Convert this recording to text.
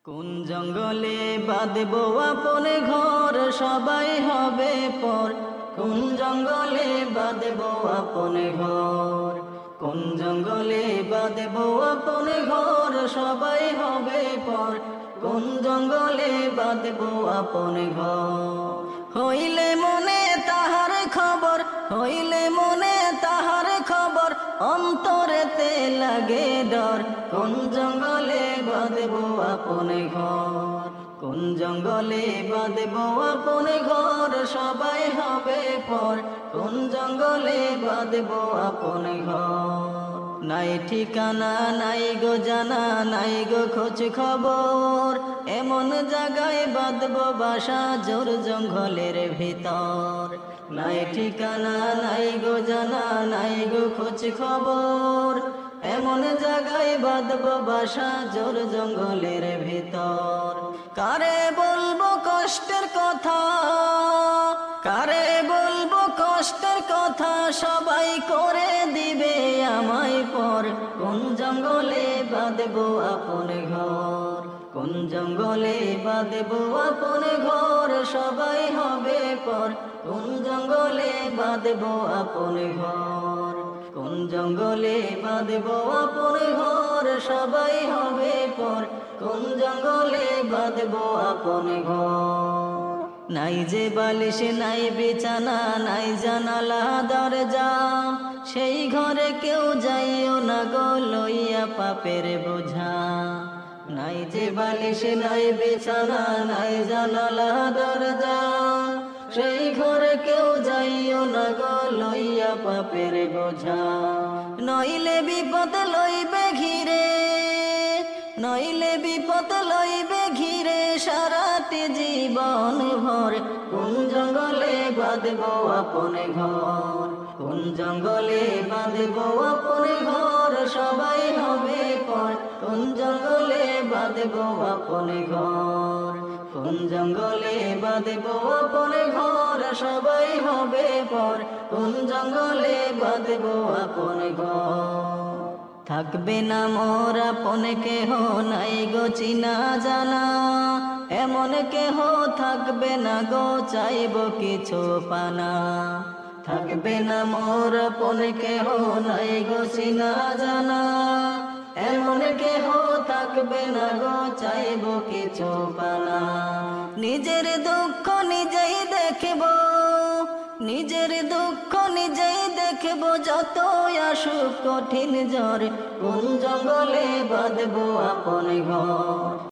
কোন জঙ্গলে বাঁধবো আপন ঘর, সবাই হবে পর। কোন জঙ্গলে বাঁধবো আপন ঘর, কোন জঙ্গলে বাঁধবো আপন ঘর, সবাই হবে পর। কোন জঙ্গলে বাঁধবো আপন ঘর। হইলে মনে তাহার খবর, হইলে মনে তাহার খবর, অন্তরেতে লাগে ডর। কোন জঙ্গলে বাঁধবো আপন ঘর, কোন জঙ্গলে বাঁধবো আপন ঘর, সবাই হবে পর। কোন জঙ্গলে বাঁধবো আপন ঘর। নাই ঠিকানা নাই গো জানা, নাই গো খোঁজ খবর, এমন জায়গায় বাঁধবো বাসা জোর জঙ্গলের ভিতর। নাই ঠিকানা নাই গো জানা, নাই গো খোঁজ খবর, এমন জায়গায় বাঁধবো বাসা জোর জঙ্গলের ভিতর। কারে বলবো কষ্টের কথা, কারে বলবো কষ্টের কথা, সবাই করে দিবে আমায় পর। কোন জঙ্গলে বাঁধবো আপন ঘর, কোন জঙ্গলে বাঁধবো আপন ঘর, সবাই হবে পর। কোন জঙ্গলে বাঁধবো আপন ঘর, কোন জঙ্গলে বাঁধবো আপন ঘর, সবাই হবে পর। কোন জঙ্গলে বাঁধবো আপন ঘর। নাই যে বালিশ নাই বিছানা, নাই জানালা দরজা, সেই ঘরে কেউ যাইও না গো লইয়া পাপের বোঝা। নাই যে বালিশ নাই বিছানা, নাই জানালা দরজা, সেই ঘরে কেউ যাইও না গো লইয়া পাপের বোঝা। নইলে বিপদ লইবে ঘিরে, নইলে বিপদ লইবে ঘিরে সারাটি জীবন ভর। কোন জঙ্গলে বাঁধবো আপন ঘর, কোন জঙ্গলে বাঁধবো আপন ঘর, সবাই হবে পর। কোন জঙ্গলে বাঁধবো আপন ঘর, কোন জঙ্গলে বাঁধবো আপন ঘর, সবাই হবে পর। কোন জঙ্গলে বাঁধবো আপন ঘর। থাকবে না মোর আপন কেহ, নাই গো চিনা জানা, এমন কেহ থাকবে না গো চাইব কিছু পানা। থাকবে না মোর আপন কেহ, নাই গো চিনা জানা, এমন কেহ থাকবে না গো চাইব কিছু পানা। নিজের দুঃখ নিজেই দেখব, নিজের দুঃখ নিজেই দেখব, যত আসুক কঠিন জ্বর। কোন জঙ্গলে বাঁধবো আপন ঘর।